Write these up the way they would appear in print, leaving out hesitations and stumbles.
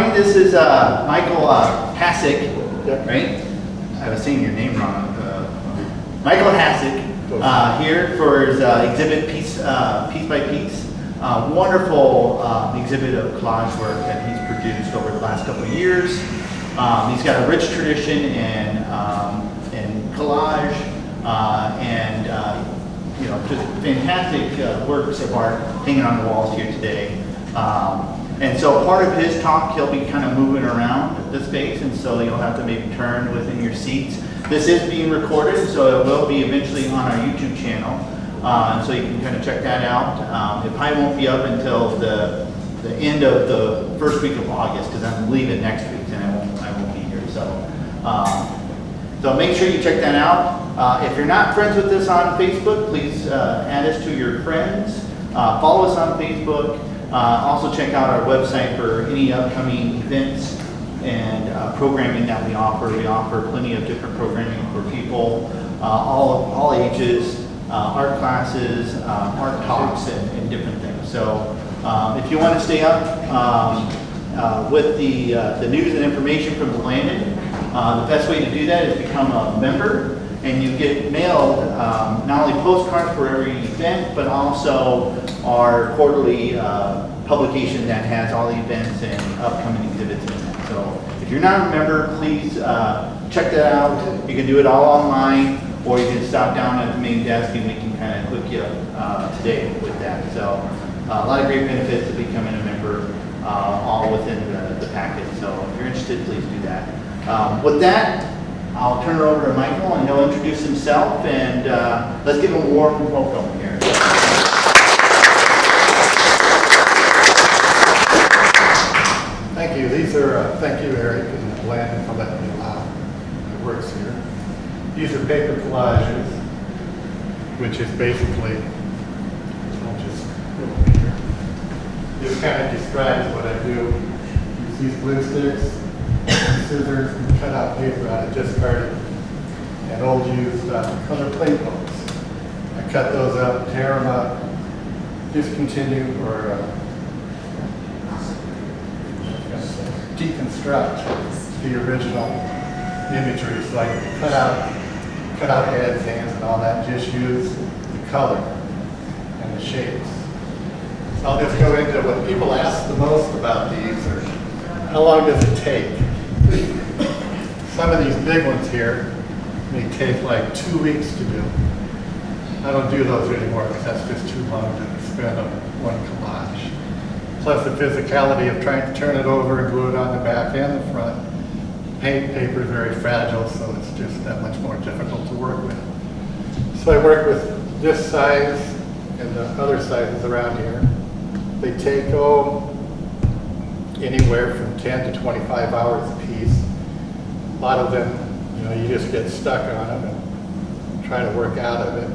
everybody. This is Michael Hassig, right? I was saying your name wrong. Michael Hassig here for his exhibit Piece by Piece. Wonderful exhibit of collage work that he's produced over the last couple of years. He's got a rich tradition in collage and just fantastic works of art hanging on the walls here today. And so part of his talk, he'll be kind of moving around the space, and so you'll have to maybe turn within your seats. This is being recorded, so it will be eventually on our YouTube channel, so you can kind of check that out. It probably won't be up until the end of the first week of August, because I'm leaving next week, and I won't be here. So make sure you check that out. If you're not friends with us on Facebook, please add us to your friends. Follow us on Facebook. Also check out our website for any upcoming events and programming that we offer. We offer plenty of different programming for people, all ages, art classes, art talks, and different things. So if you want to stay up with the news and information from the Blanden, the best way to do that is become a member. And you get mailed not only postcards for every event, but also our quarterly publication that has all the events and upcoming exhibits in it. So if you're not a member, please check that out. You can do it all online, or you can stop down at the main desk and we can kind of hook you up today with that. So a lot of great benefits of becoming a member, all within the package. So if you're interested, please do that. With that, I'll turn it over to Michael, and he'll introduce himself, and let's give him a warm welcome here. Thank you. Thank you, Eric and Blanden, for letting me allow my works here. These are paper collages, which is basically, I'll just go over here. This kind of describes what I do. Use these glue sticks, scissors, and cut out paper out of discarded and old used color plate books. I cut those up, tear them up, discontinue, or deconstruct the original imagery. So I cut out heads, hands, and all that, just use the color and the shapes. So I'll just go into what people ask the most about these, or how long does it take? Some of these big ones here may take like 2 weeks to do. I don't do those anymore because that's just too long to spend on one collage. Plus the physicality of trying to turn it over and glue it on the back and the front. Paint paper is very fragile, so it's just that much more difficult to work with. So I work with this size and the other sizes around here. They take, anywhere from 10 to 25 hours a piece. A lot of them, you just get stuck on them and try to work out of it.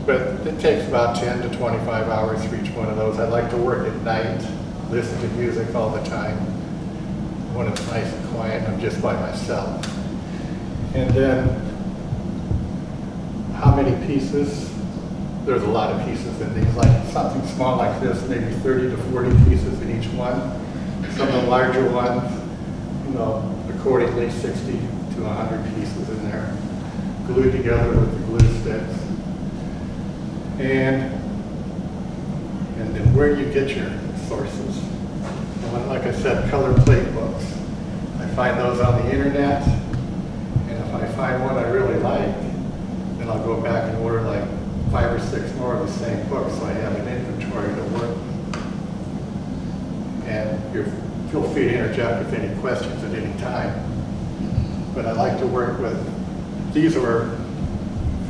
But it takes about 10 to 25 hours for each one of those. I like to work at night, listen to music all the time. When it's nice and quiet, I'm just by myself. And then, how many pieces? There's a lot of pieces in these, like something small like this, maybe 30 to 40 pieces in each one. Some of the larger ones, accordingly 60 to 100 pieces in there, glued together with the glue sticks. And then where do you get your sources? Well, like I said, color plate books. I find those on the internet, and if I find one I really like, then I'll go back and order like 5 or 6 more of the same book, so I have an inventory to work with. And feel free to interject with any questions at any time. But I like to work with, these were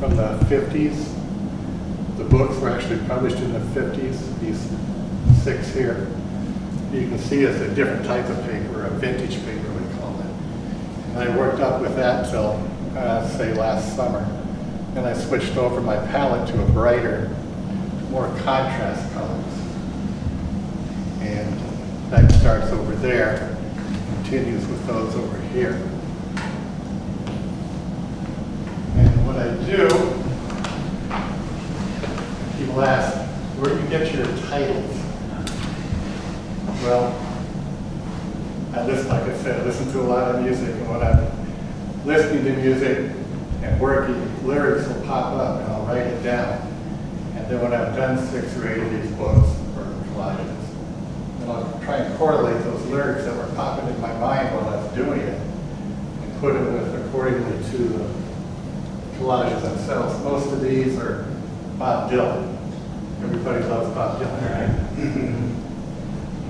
from the 50s. The books were actually published in the 50s, these 6 here. You can see it's a different type of paper, a vintage paper we call it. And I worked up with that till, say, last summer. And I switched over my palette to a brighter, more contrast colors. And that starts over there, continues with those over here. And what I do, people ask, where do you get your titles? Well, like I said, I listen to a lot of music, and when I'm listening to music and working, lyrics will pop up and I'll write it down. And then when I've done 6 or 8 of these books or collages, then I'll try and correlate those lyrics that were popping in my mind while I was doing it and put them with accordingly to the collages themselves. Most of these are Bob Dylan. Everybody loves Bob Dylan, right?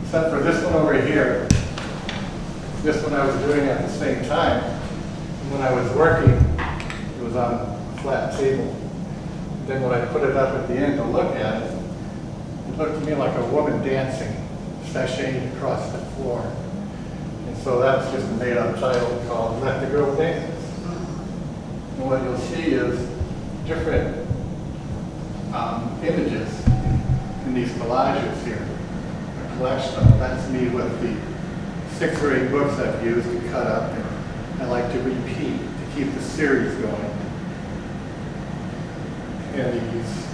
Except for this one over here. This one I was doing at the same time. When I was working, it was on a flat table. Then when I put it up at the end to look at it, it looked to me like a woman dancing, sashaying across the floor. And so that's just a made-up title called Let the Girl Dance. And what you'll see is different images in these collages here. A collection of them. That's me with the 6 or 8 books I've used to cut up, and I like to repeat to keep the series going. And these,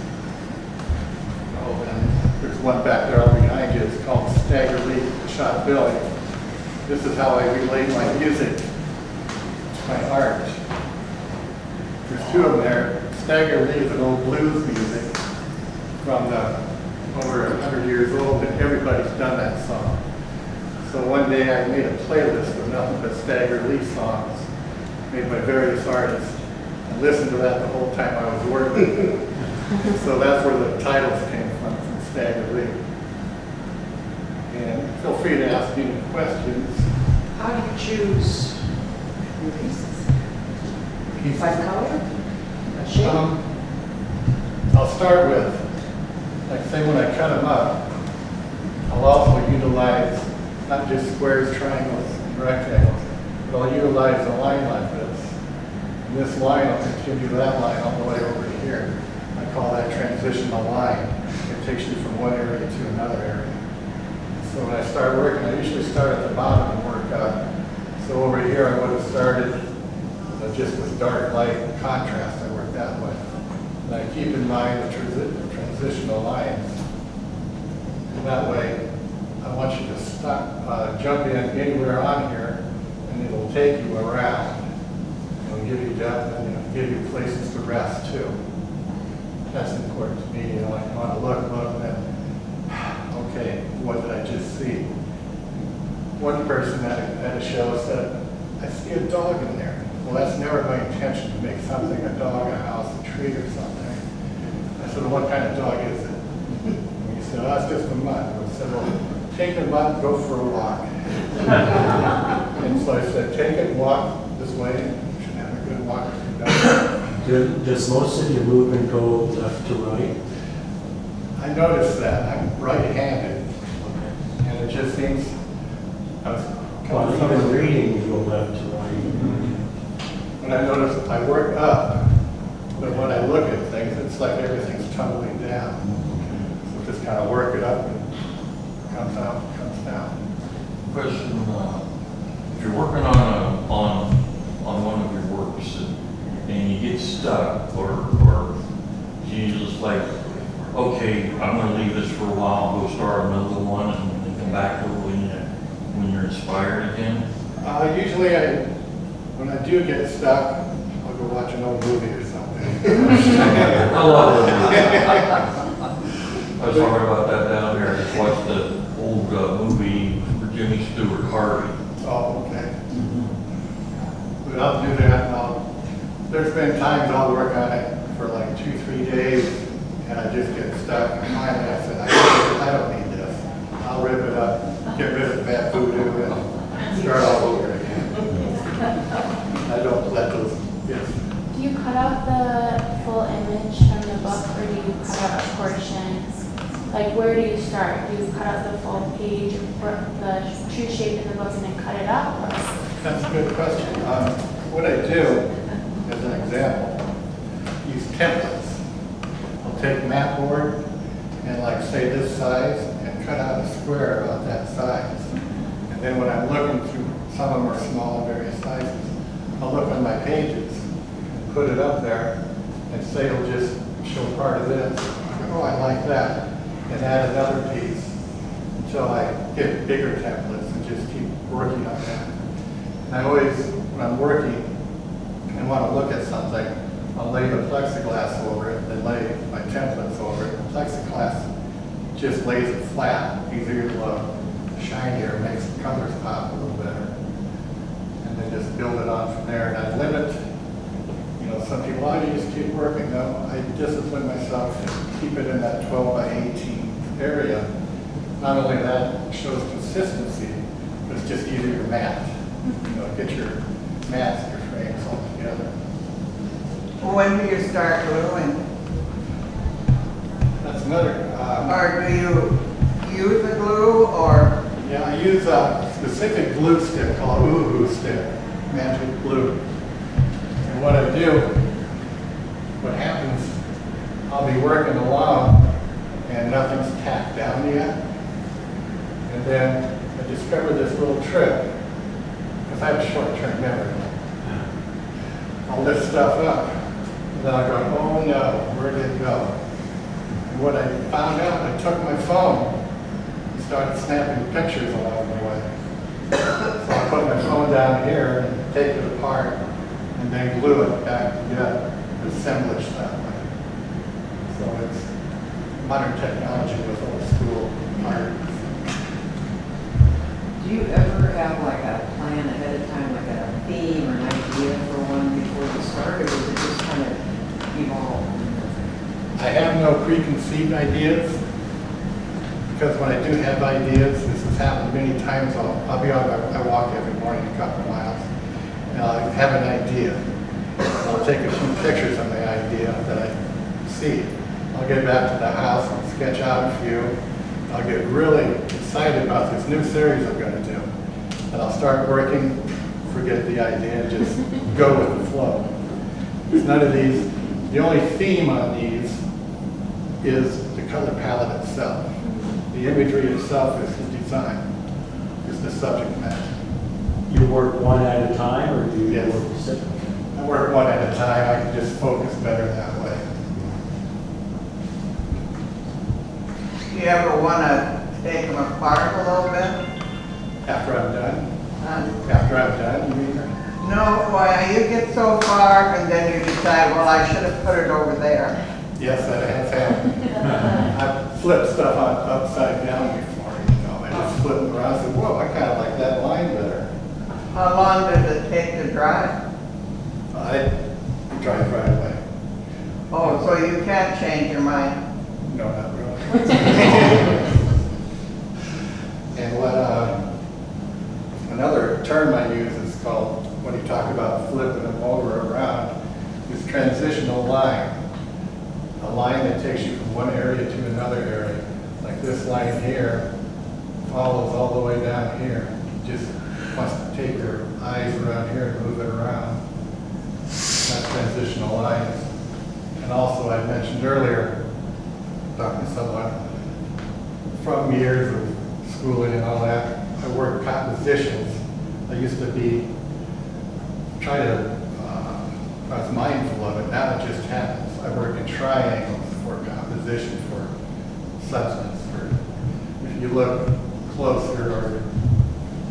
oh, and there's one back there all behind you. It's called Stagger Leap, Shot Billy. This is how I relate my music to my art. There's 2 of them there. Stagger Leap is an old blues music from over 100 years old, and everybody's done that song. So one day I made a playlist of nothing but Stagger Lee songs made by various artists, and listened to that the whole time I was working. So that's where the titles came from Stagger Lee. And feel free to ask me any questions. How do you choose your pieces? By color? A shape? I'll start with, like say when I cut them up, I'll also utilize not just squares, triangles, and rectangles, but I'll utilize a line like this. And this line will continue that line all the way over here. I call that transitional line. It takes you from one area to another area. So when I start working, I usually start at the bottom and work up. So over here I would have started just with dark light contrast. I work that way. And I keep in mind the transitional lines. And that way, I want you to stop, jump in anywhere on here, and it'll take you around. It'll give you depth, and it'll give you places to rest too. That's important to me. You know, I want to look, and then, okay, what did I just see? One person at a show said, I see a dog in there. Well, that's never my intention to make something a dog, a house, a tree, or something. I said, well, what kind of dog is it? And he said, oh, that's just a mutt. I said, well, take the mutt and go for a walk. And so I said, take it and walk this way. You should have a good walk if you don't. Does most of your movement go left to right? I noticed that. I'm right-handed. And it just seems, I was Well, even reading, you go left to right. when I notice I work up, but when I look at things, it's like everything's tumbling down. So just kind of work it up and comes out, comes down. Question, if you're working on one of your works and you get stuck or you just like, okay, I'm gonna leave this for a while, go start another one and then come back to it when you're inspired again? Usually when I do get stuck, I'll go watch an old movie or something. I love it. I was talking about that down there. I just watched the old movie for Jimmy Stewart, Harvey. Oh, okay. But I'll do that. There's been times I'll work on it for like 2-3 days, and I just get stuck. And finally I said, I don't need this. I'll rip it up, get rid of that voodoo, and start all over again. I don't let those, yes. Do you cut out the full image from the book, or do you cut out a portion? Like, where do you start? Do you cut out the full page, or the true shape in the book, and then cut it up? Or? That's a good question. What I do, as an example, use templates. I'll take mat board and like say this size and cut out a square about that size. And then when I'm looking through, some of them are small, various sizes, I'll look on my pages and put it up there and say it'll just show part of this. Oh, I like that. And add another piece until I get bigger templates and just keep working on that. And I always, when I'm working and want to look at something, I'll lay the plexiglass over it, then lay my templates over it. The plexiglass just lays it flat, easier to look, shinier, makes the colors pop a little better. And then just build it on from there. And I limit, you know, some people, oh, you just keep working. No, I discipline myself to keep it in that 12 by 18 area. Not only that, it shows consistency, but it's just easier to mat. You know, get your mats, your frames all together. When do you start gluing? That's another. Or do you use the glue or? Yeah, I use a specific glue stick called Uhu stick, magic glue. And what I do, what happens, I'll be working along and nothing's tacked down yet. And then I discovered this little trick, because I have a short-term memory. I'll lift stuff up, and then I'll go, oh no, where did it go? And what I found out, I took my phone and started snapping pictures along the way. So I put my phone down here and take it apart, and then glue it back together, assemblage that way. So it's modern technology with old school art. Do you ever have like a plan ahead of time, like a theme or an idea for one before you start, or does it just kind of evolve? I have no preconceived ideas, because when I do have ideas, this has happened many times, I'll be on I walk every morning a couple miles, and I'll have an idea. I'll take a few pictures of my idea that I see. I'll get back to the house and sketch out a few. I'll get really excited about this new series I'm going to do. And I'll start working, forget the idea, and just go with the flow. There's none of these. The only theme on these is the color palette itself. The imagery itself is the design, is the subject matter. You work one at a time, or do you Yes. work separately? I work one at a time. I can just focus better that way. Do you ever want to take them apart a little bit? After I'm done? Uh, After I'm done, you mean? No, why, you get so far and then you decide, well, I should have put it over there. Yes, that has happened. I've flipped stuff on upside down before, you know. I just flip them around and said, whoa, I kind of like that line better. How long does it take to dry? I drive right away. Oh, so you can't change your mind. No, not really. And what, another term I use is called, when you talk about flipping them over around, is transitional line. A line that takes you from one area to another area. Like this line here follows all the way down here. Just wants to take your eyes around here and move it around. That's transitional lines. And also I mentioned earlier, talking to someone from years of schooling and all that, I work compositions. I used to I was mindful of it, now it just happens. I work in triangles for composition, for substance, if you look closer or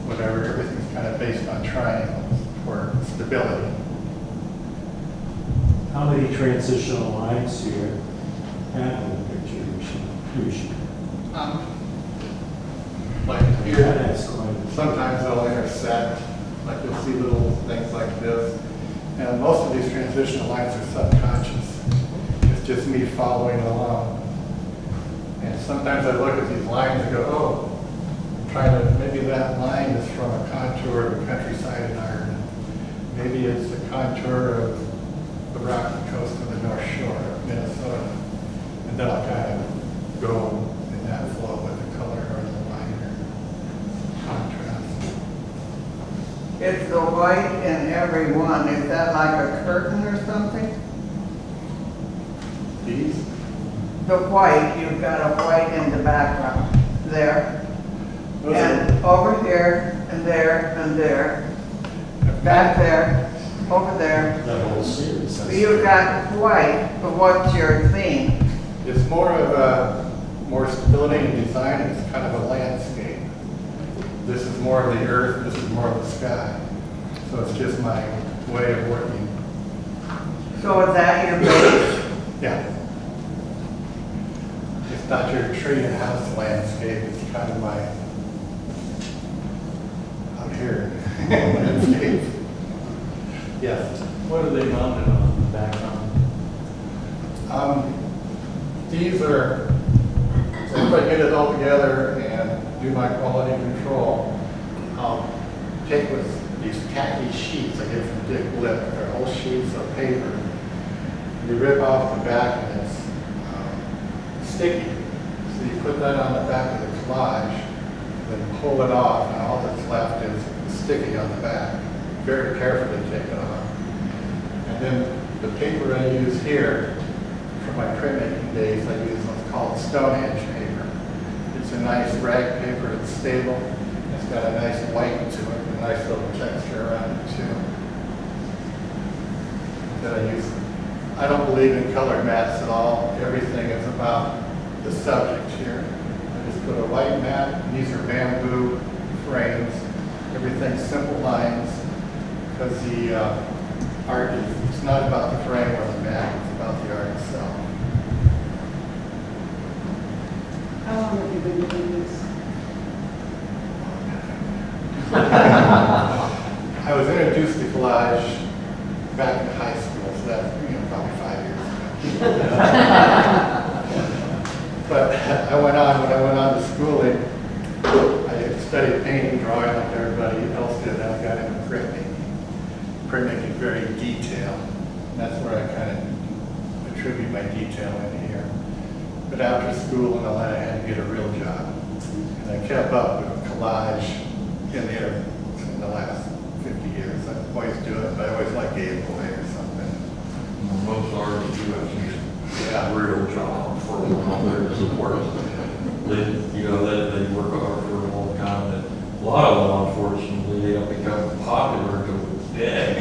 whatever, everything's kind of based on triangles for stability. How many transitional lines do you have in the picture usually? Like here, That's quite sometimes they'll intersect, like you'll see little things like this. And most of these transitional lines are subconscious. It's just me following along. And sometimes I look at these lines and go, oh, I'm trying to, maybe that line is from a contour of a countryside in Ireland. Maybe it's the contour of the Rocky Coast of the North Shore of Minnesota. And then I'll kind of go in that flow with the color or the line or contrast. It's the white in every one. Is that like a curtain or something? These? The white, you've got a white in the background there. Those And over here, and there, and there. Back there, over there. that whole series. So you've got white, but what's your theme? It's more of a more stability in design. It's kind of a landscape. This is more of the earth, this is more of the sky. So it's just my way of working. So is that your base? Yeah. It's not your tree and house landscape, it's kind of my out here landscape. Yes. What are they mounted on the background? These are, so if I get it all together and do my quality control, I'll take with these tacky sheets I get from Dick Blip, they're whole sheets of paper. You rip off the back and it's sticky. So you put that on the back of the collage, then pull it off, and all that's left is sticky on the back. Very carefully take it off. And then the paper I use here, for my printmaking days, I use what's called Stonehenge paper. It's a nice rag paper, it's stable, it's got a nice white to it, a nice little texture around it too. That I use. I don't believe in colored mats at all. Everything is about the subject here. I just put a white mat, and these are bamboo frames. Everything's simple lines, because the art is, it's not about the frame or the mat, it's about the art itself. How long have you been doing this? I was introduced to collage back in high school, so that's, probably 5 years ago. But when I went on to schooling, I studied painting, drawing like everybody else did, and I got into printmaking. Printmaking is very detailed, and that's where I kind of attribute my detail in here. But after school and all that, I had to get a real job. And I kept up with collage in the last 50 years. I always do it, but I always like Game Boy or something. Most artists do have to get Yeah. a real job for all their support. They work hard for a long time. And a lot of them, unfortunately, they don't become popular until it's dead.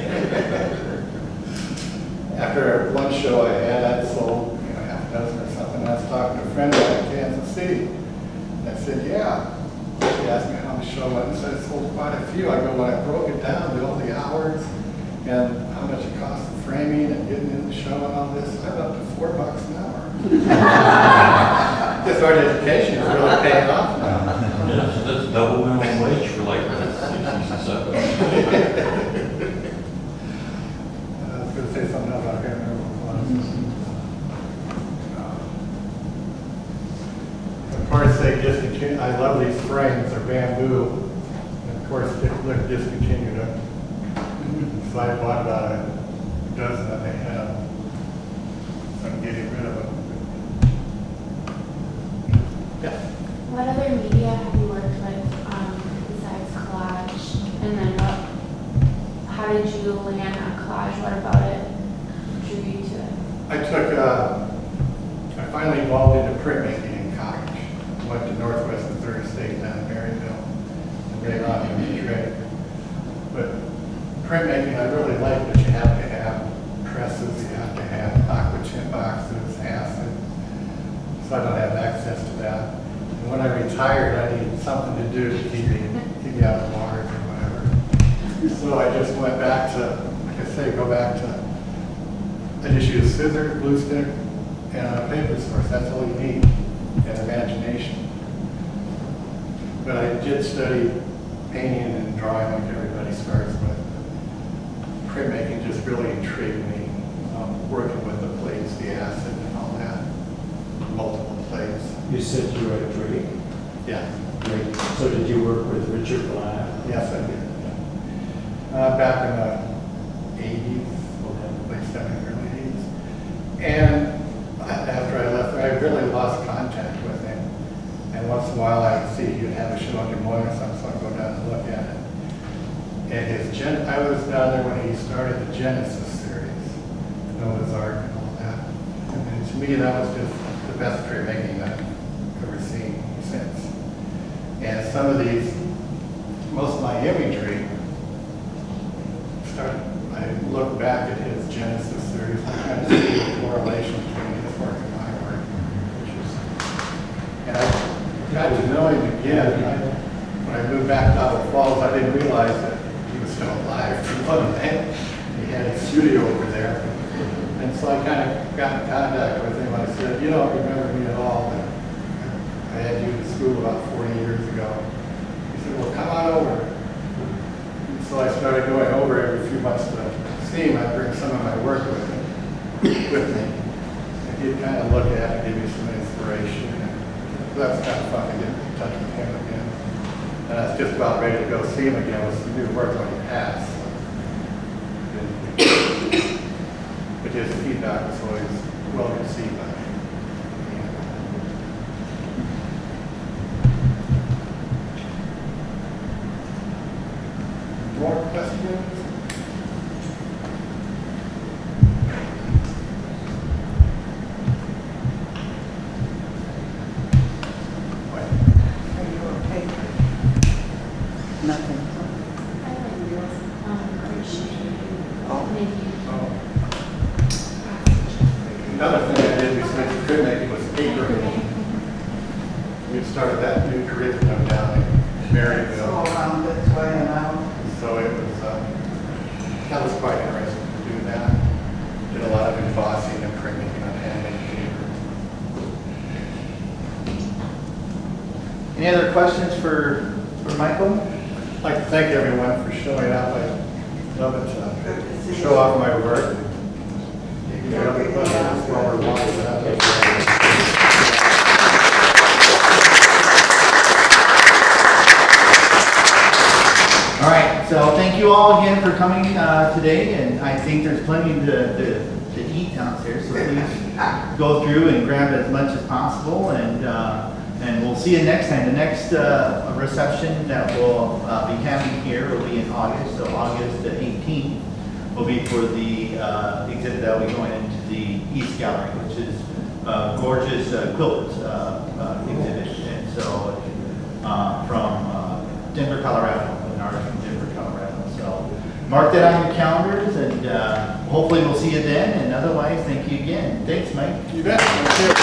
After one show I had, I'd sold half a dozen or something. I was talking to a friend out in Kansas City. And I said, yeah. She asked me how the show went and said I sold quite a few. I go, when I broke it down to all the hours and how much it cost the framing and getting in the show and all this, I'm up to $4 an hour. This art education is really paying off now. That's double minimum wage for like 60s and 70s. I was going to say something else, I can't remember what it was. Of course, they discontinued, I love these frames, they're bamboo. And of course, Dick Blip discontinued them. So I bought about a dozen that they have. So I'm getting rid of them. Yeah. What other media have you worked with besides collage? And then how did you land on collage? What about it drew you to it? I finally evolved into printmaking in college. Went to Northwest Missouri State down in Maryville, and right on in Detroit. But printmaking I really like, but you have to have presses, you have to have aqua tin boxes, acid. So I don't have access to that. And when I retired, I needed something to do to keep me out of the bars or whatever. So I just went back to, like I say, go back to, I just use scissors, glue stick, and a paper source. That's all you need, and imagination. But I did study painting and drawing like everybody starts with. Printmaking just really intrigued me. Working with the plates, the acid and all that. Multiple plates. You said you were at Drake. Yeah. Drake. So did you work with Richard Black? Yes, I did. Back in the 80s, late 70s, early 80s. And after I left, I really lost contact with him. And once in a while I would see he'd have a show in Des Moines or something, so I'd go down and look at it. And I was down there when he started the Genesis series, Noah's Ark and all that. And to me, that was just the best printmaking I've ever seen since. And some of these, most of my imagery, I look back at his Genesis series and kind of see the correlation between his work and my work. And I got to know him again. When I I moved back to Otto Falls, I didn't realize that he was still alive. He wasn't there. He had his studio over there. And so I kind of got in contact with him. I said, you don't remember me at all, but I had you in school about 40 years ago. He said, well, come on over. And so I started going over every few months to see him. I'd bring some of my work with me. And he'd kind of look at it, give me some inspiration. And that's kind of fun to get in touch with him again. And I was just about ready to go see him again with some new work when he passed. But his feedback was always well received by me. More questions? Are you okay? Nothing. I like crochet, maybe. Another thing I did besides crib making was papering. We started that new curriculum down in It's Maryville. all around this way and out. So it was, that was quite interesting to do that. Did a lot of embossing and printing on handmade paper. Any other questions for Michael? I'd like to thank everyone for showing up. I love it to show off my work. You can help me put this while we're walking out. All right, so thank you all again for coming today, and I think there's plenty to eat downstairs, so please go through and grab as much as possible, and we'll see you next time. The next reception that we'll be having here will be in August, so August 18th will be for the exhibit that will be going into the East Gallery, which is a gorgeous quilt exhibit, and so from Denver, Colorado. From Denver, Colorado. So mark that on your calendars, and hopefully we'll see you then. And otherwise, thank you again. Thanks, Mike. You bet. Thank you.